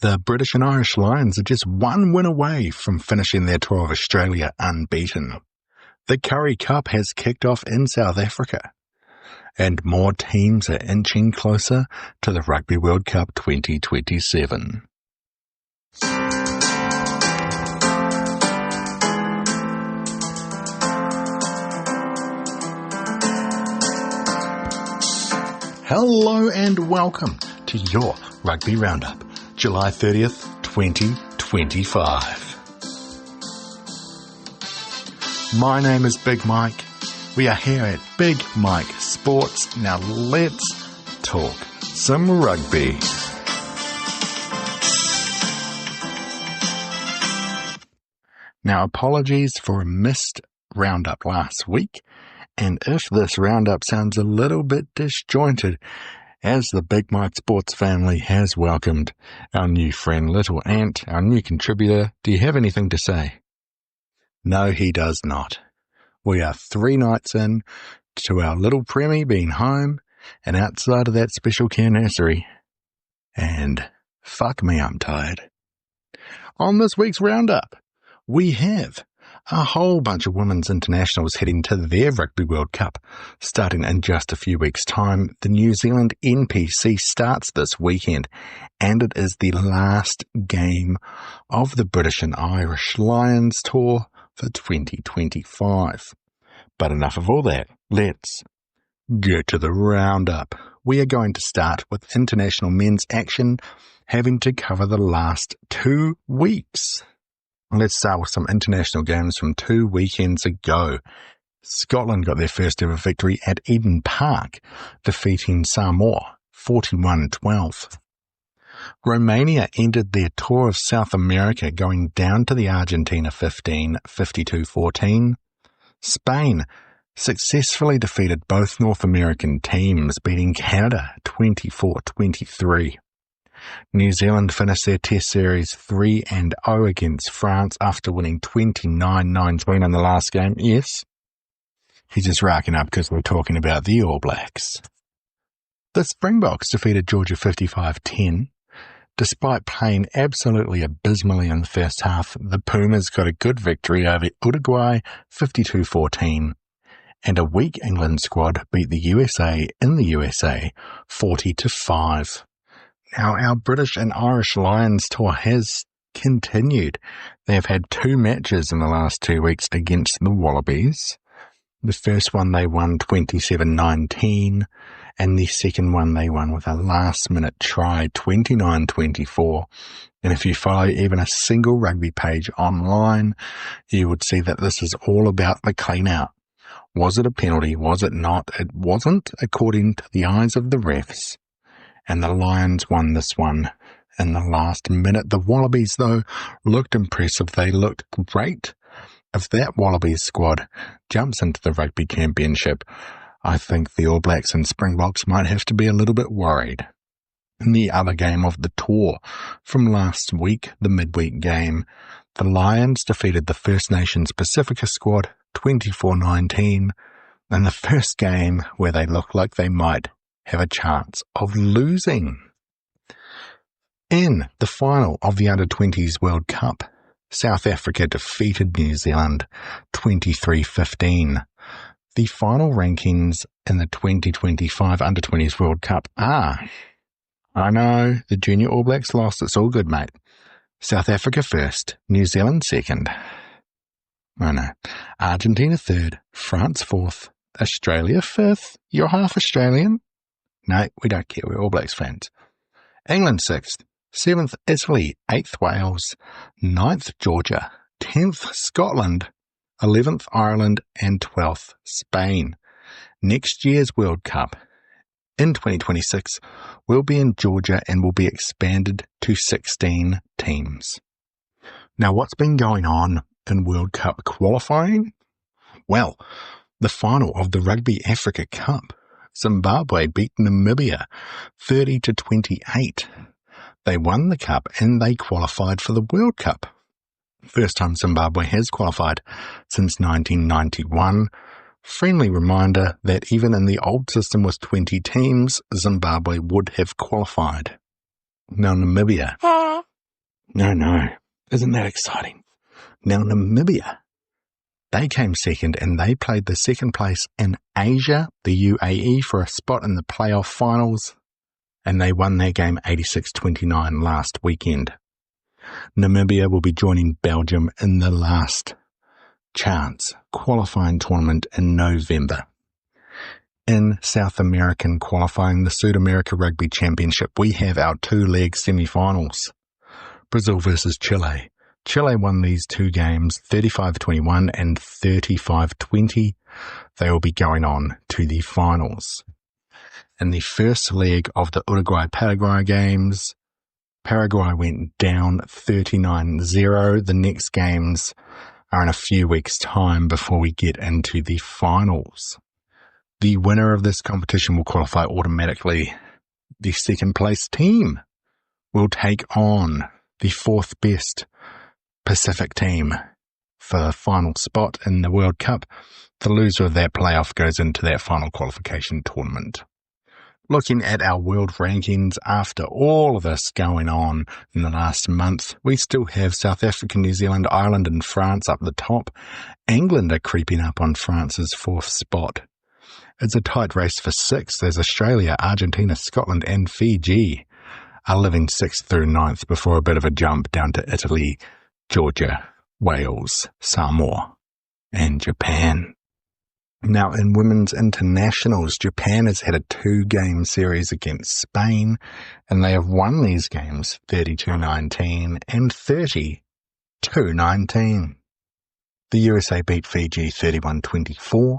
The British and Irish Lions are just one win away from finishing their tour of Australia unbeaten. The Currie Cup has kicked off in South Africa, and more teams are inching closer to the Rugby World Cup 2027. Hello and welcome to your Rugby Roundup, July 30th, 2025. My name is Big Mike. We are here at Big Mike Sports. Now let's talk some rugby. Now apologies for a missed roundup last week, and if this roundup sounds a little bit disjointed, as the Big Mike Sports family has welcomed our new friend Little Ant, our new contributor. Do you have anything to say? No, he does not. We are 3 nights in to our little Premi being home and outside of that special care nursery. And fuck me, I'm tired. On this week's roundup, we have a whole bunch of women's internationals heading to their Rugby World Cup. Starting in just a few weeks' time, the New Zealand NPC starts this weekend, and it is the last game of the British and Irish Lions tour for 2025. But enough of all that. Let's get to the roundup. We are going to start with international men's action, having to cover the last 2 weeks. Let's start with some international games from 2 weekends ago. Scotland got their first ever victory at Eden Park, defeating Samoa 41-12. Romania ended their tour of South America going down to the Argentina 15, 52-14. Spain successfully defeated both North American teams, beating Canada 24-23. New Zealand finished their Test Series 3-0 against France after winning 29-19 in the last game. Yes, he's just racking up because we're talking about the All Blacks. The Springboks defeated Georgia 55-10. Despite playing absolutely abysmally in the first half, the Pumas got a good victory over Uruguay 52-14. And a weak England squad beat the USA in the USA 40-5. Now, our British and Irish Lions tour has continued. They have had 2 matches in the last 2 weeks against the Wallabies. The first one they won 27-19, and the second one they won with a last-minute try 29-24. And if you follow even a single rugby page online, you would see that this is all about the clean-out. Was it a penalty? Was it not? It wasn't, according to the eyes of the refs. And the Lions won this one in the last minute. The Wallabies, though, looked impressive. They looked great. If that Wallabies squad jumps into the Rugby Championship, I think the All Blacks and Springboks might have to be a little bit worried. In the other game of the tour from last week, the midweek game, the Lions defeated the First Nations Pacifica squad 24-19 in the first game where they looked like they might have a chance of losing. In the final of the Under-20s World Cup, South Africa defeated New Zealand 23-15. The final rankings in the 2025 Under-20s World Cup are, I know, the Junior All Blacks lost, it's all good, mate. South Africa first, New Zealand second. I know. Argentina third, France fourth, Australia fifth. You're half Australian? No, we don't care. We're All Blacks fans. England 6th, 7th Italy, 8th Wales, 9th Georgia, 10th Scotland, 11th Ireland, and 12th Spain. Next year's World Cup in 2026 will be in Georgia and will be expanded to 16 teams. Now, what's been going on in World Cup qualifying? Well, the final of the Rugby Africa Cup. Zimbabwe beat Namibia 30-28. They won the cup and they qualified for the World Cup. First time Zimbabwe has qualified since 1991. Friendly reminder that even in the old system with 20 teams, Zimbabwe would have qualified. Now Namibia No. Isn't that exciting? Now, Namibia, they came second and they played the second place in Asia, the UAE, for a spot in the playoff finals, and they won their game 86-29 last weekend. Namibia will be joining Belgium in the last chance qualifying tournament in November. In South American qualifying, the Sud-America Rugby Championship, we have our two-leg semi-finals. Brazil versus Chile. Chile won these two games 35-21 and 35-20. They will be going on to the finals. In the first leg of the Uruguay-Paraguay games, Paraguay went down 39-0. The next games are in a few weeks' time before we get into the finals. The winner of this competition will qualify automatically. The second place team will take on the fourth best Pacific team for the final spot in the World Cup. The loser of that playoff goes into that final qualification tournament. Looking at our world rankings, after all of this going on in the last month, we still have South Africa, New Zealand, Ireland and France up the top. England are creeping up on France's fourth spot. It's a tight race for sixth as Australia, Argentina, Scotland and Fiji are living 6th through 9th before a bit of a jump down to Italy, Georgia, Wales, Samoa and Japan. Now in women's internationals, Japan has had a 2-game series against Spain and they have won these games 32-19 and 30-19. The USA beat Fiji 31-24.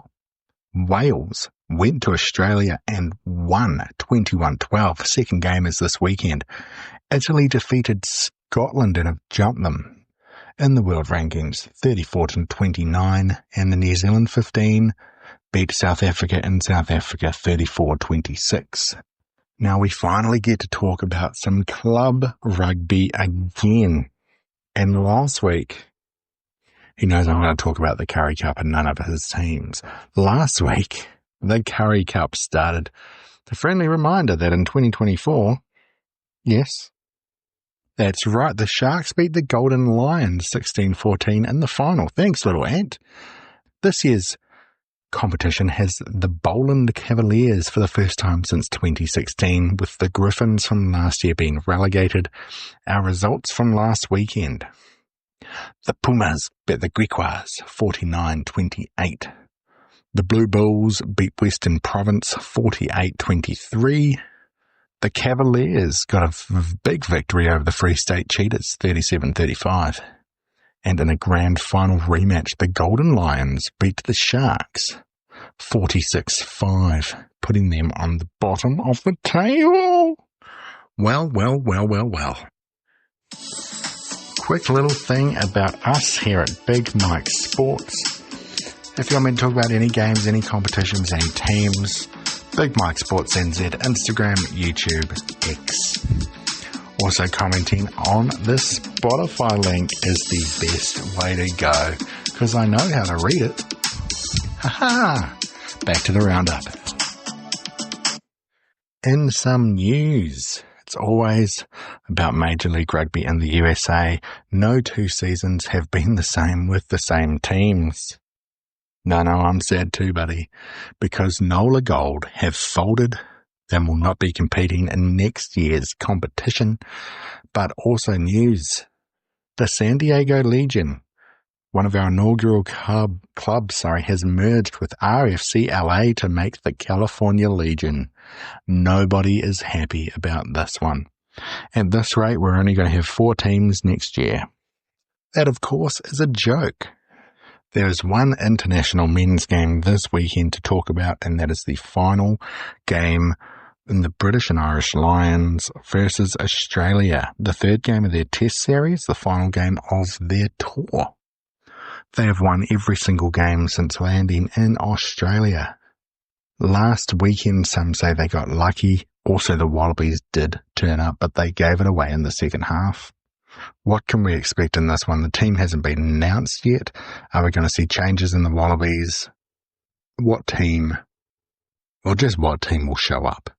Wales went to Australia and won 21-12. Second game is this weekend. Italy defeated Scotland and have jumped them in the world rankings 34-29, and the New Zealand 15 beat South Africa in South Africa 34-26. Now we finally get to talk about some club rugby again. And last week, he knows I'm going to talk about the Currie Cup and none of his teams. Last week, the Currie Cup started. The friendly reminder that in 2024, yes, that's right, the Sharks beat the Golden Lions 16-14 in the final. Thanks, little ant. This year's competition has the Boland Cavaliers for the first time since 2016, with the Griffins from last year being relegated. Our results from last weekend. The Pumas beat the Griquas 49-28. The Blue Bulls beat Western Province 48-23. The Cavaliers got a big victory over the Free State Cheetahs 37-35. And in a grand final rematch, the Golden Lions beat the Sharks 46-5, putting them on the bottom of the table. Well. Quick little thing about us here at Big Mike Sports. If you want me to talk about any games, any competitions, any teams, Big Mike Sports NZ, Instagram, YouTube, X. Also commenting on the Spotify link is the best way to go, because I know how to read it. Haha! Back to the roundup. In some news, it's always about Major League Rugby in the USA. No 2 seasons have been the same with the same teams. No, I'm sad too, buddy, because Nola Gold have folded and will not be competing in next year's competition. But also news, the San Diego Legion, one of our inaugural clubs, has merged with RFC LA to make the California Legion. Nobody is happy about this one. At this rate, we're only going to have 4 teams next year. That, of course, is a joke. There is one international men's game this weekend to talk about, and that is the final game in the British and Irish Lions versus Australia. The third game of their test series, the final game of their tour. They have won every single game since landing in Australia. Last weekend, some say they got lucky. Also, the Wallabies did turn up, but they gave it away in the second half. What can we expect in this one? The team hasn't been announced yet. Are we going to see changes in the Wallabies? What team, or just what team will show up?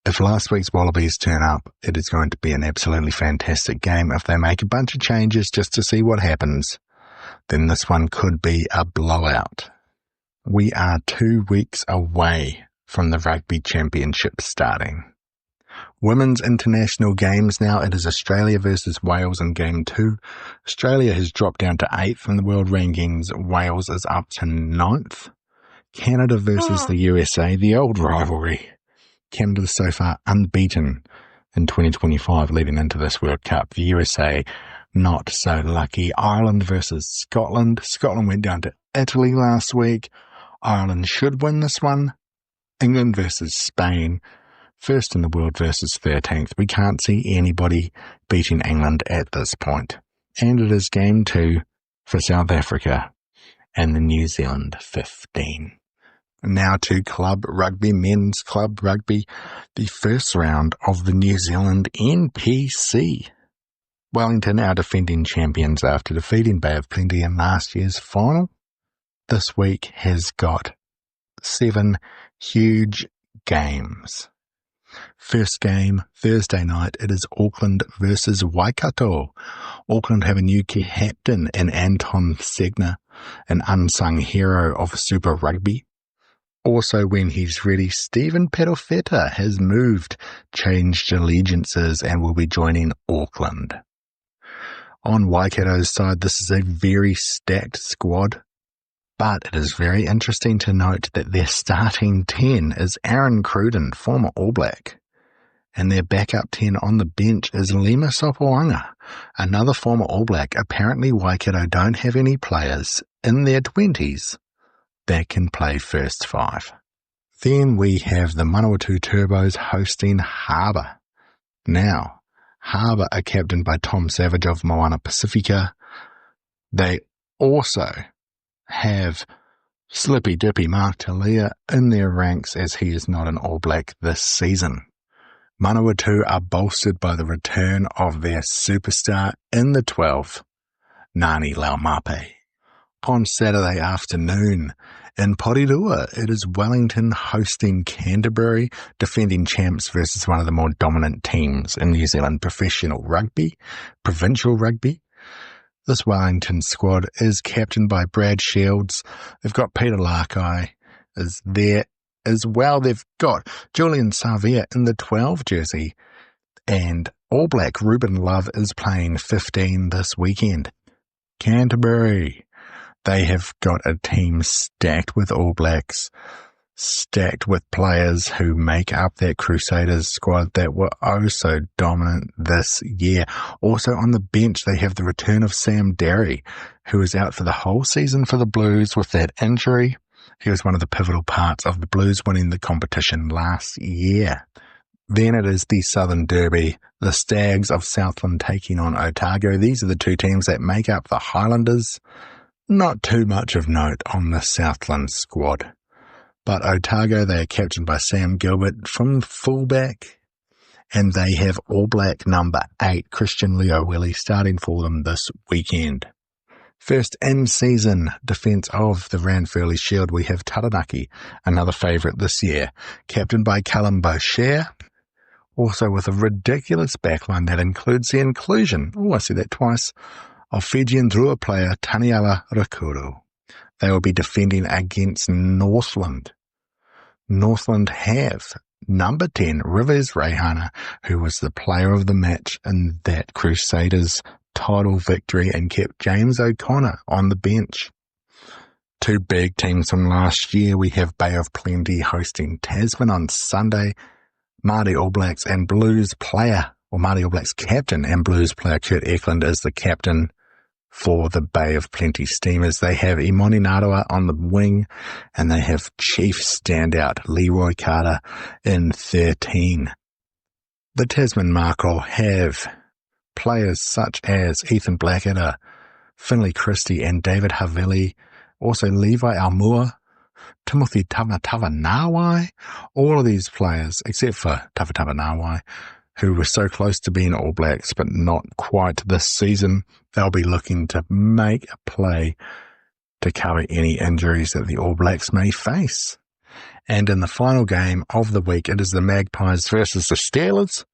If last week's Wallabies turn up, it is going to be an absolutely fantastic game. If they make a bunch of changes just to see what happens, then this one could be a blowout. We are 2 weeks away from the Rugby Championship starting. Women's international games now, it is Australia versus Wales in Game 2. Australia has dropped down to 8th in the world rankings. Wales is up to 9th. Canada versus the USA, the old rivalry. Canada so far unbeaten in 2025 leading into this World Cup. The USA not so lucky. Ireland versus Scotland. Scotland went down to Italy last week. Ireland should win this one. England versus Spain. First in the world versus 13th. We can't see anybody beating England at this point. And it is Game 2 for South Africa and the New Zealand 15. Now to Club Rugby, Men's Club Rugby, the first round of the New Zealand NPC. Wellington are defending champions after defeating Bay of Plenty in last year's final. This week has got 7 huge games. First game, Thursday night, it is Auckland versus Waikato. Auckland have a new captain in Anton Segner, an unsung hero of Super Rugby. Also, when he's ready, Stephen Perofeta has changed allegiances and will be joining Auckland. On Waikato's side, this is a very stacked squad, but it is very interesting to note that their starting 10 is Aaron Cruden, former All Black, and their backup 10 on the bench is Lima Sopoaga, another former All Black. Apparently, Waikato don't have any players in their 20s that can play first 5. Then we have the Manawatu Turbos hosting Harbour. Now, Harbour are captained by Tom Savage of Moana Pacifica. They also have Slippy Dippy Mark Talia in their ranks as he is not an All Black this season. Manawatu are bolstered by the return of their superstar in the 12, Ngani Laumape. On Saturday afternoon in Porirua, it is Wellington hosting Canterbury, defending champs versus one of the more dominant teams in New Zealand professional rugby, provincial rugby. This Wellington squad is captained by Brad Shields. They've got Peter Larkai is there as well. They've got Julian Savia in the 12 jersey, and All Black Ruben Love is playing 15 this weekend. Canterbury, they have got a team stacked with All Blacks, stacked with players who make up that Crusaders squad that were oh so dominant this year. Also on the bench, they have the return of Sam Derry, who was out for the whole season for the Blues with that injury. He was one of the pivotal parts of the Blues winning the competition last year. Then it is the Southern Derby, the Stags of Southland taking on Otago. These are the two teams that make up the Highlanders. Not too much of note on the Southland squad. But Otago, they are captained by Sam Gilbert from fullback, and they have All Black number 8, Christian Leowilli, starting for them this weekend. First in-season defence of the Ranfurly Shield, we have Taranaki, another favourite this year, captained by Callum Boucher, also with a ridiculous backline that includes the inclusion, I see that twice, of Fijian Drua player Taniela Rakuru. They will be defending against Northland. Northland have number 10, Rivers Reihana, who was the player of the match in that Crusaders title victory and kept James O'Connor on the bench. Two big teams from last year. We have Bay of Plenty hosting Tasman on Sunday. Māori All Blacks and Blues player, or Māori All Blacks captain and Blues player Kurt Eklund is the captain for the Bay of Plenty Steamers. They have Imoni Narawa on the wing, and they have chief standout Leroy Carter in 13. The Tasman Markle have players such as Ethan Blackadder, Finlay Christie and David Havili, also Levi Almua, Timothy Tavatavanawai, all of these players, except for Tavatavanawai, who were so close to being All Blacks, but not quite this season. They'll be looking to make a play to cover any injuries that the All Blacks may face. And in the final game of the week, it is the Magpies versus the Steelers.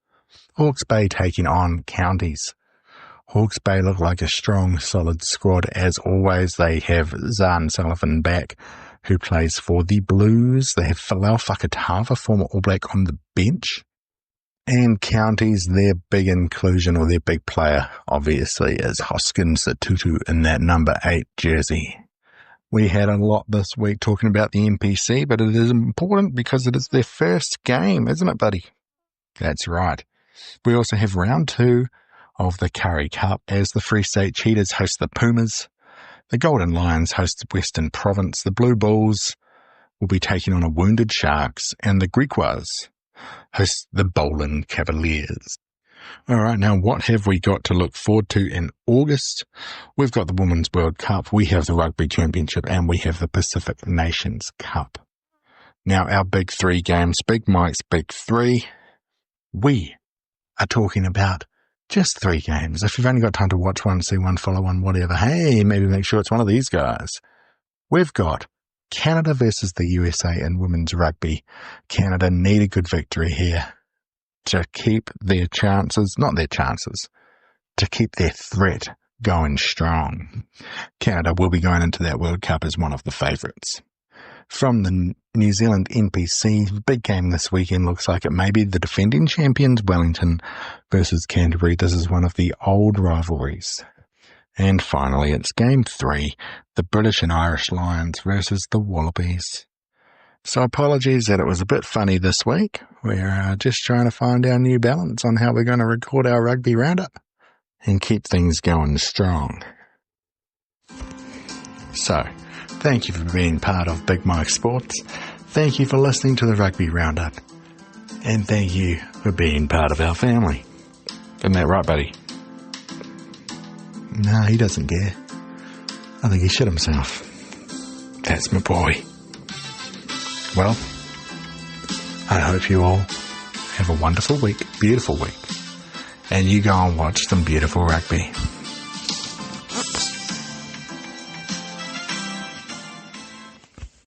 Hawke's Bay taking on Counties. Hawke's Bay look like a strong, solid squad. As always, they have Zahn Sullivan back, who plays for the Blues. They have Falau Fakatava, former All Black, on the bench. And Counties, their big inclusion, or their big player, obviously, is Hoskins Tutu in that number 8 jersey. We had a lot this week talking about the NPC, but it is important because it is their first game, isn't it, buddy? That's right. We also have round 2 of the Currie Cup as the Free State Cheetahs host the Pumas. The Golden Lions host Western Province. The Blue Bulls will be taking on a Wounded Sharks, and the Griquas host the Bowling Cavaliers. All right, now what have we got to look forward to in August? We've got the Women's World Cup, we have the Rugby Championship, and we have the Pacific Nations Cup. Now, our big 3 games, Big Mike's Big 3, we are talking about just 3 games. If you've only got time to watch one, see one, follow one, whatever, hey, maybe make sure it's one of these guys. We've got Canada versus the USA in women's rugby. Canada need a good victory here to keep their chances, to keep their threat going strong. Canada will be going into that World Cup as one of the favourites. From the New Zealand NPC, big game this weekend looks like it may be the defending champions Wellington versus Canterbury. This is one of the old rivalries. And finally, it's game 3, the British and Irish Lions versus the Wallabies. So apologies that it was a bit funny this week. We're just trying to find our new balance on how we're going to record our Rugby Roundup and keep things going strong. So, thank you for being part of Big Mike Sports. Thank you for listening to the Rugby Roundup. And thank you for being part of our family. Isn't that right, buddy? No, he doesn't care. I think he shit himself. That's my boy. Well, I hope you all have a wonderful week, beautiful week, and you go and watch some beautiful rugby.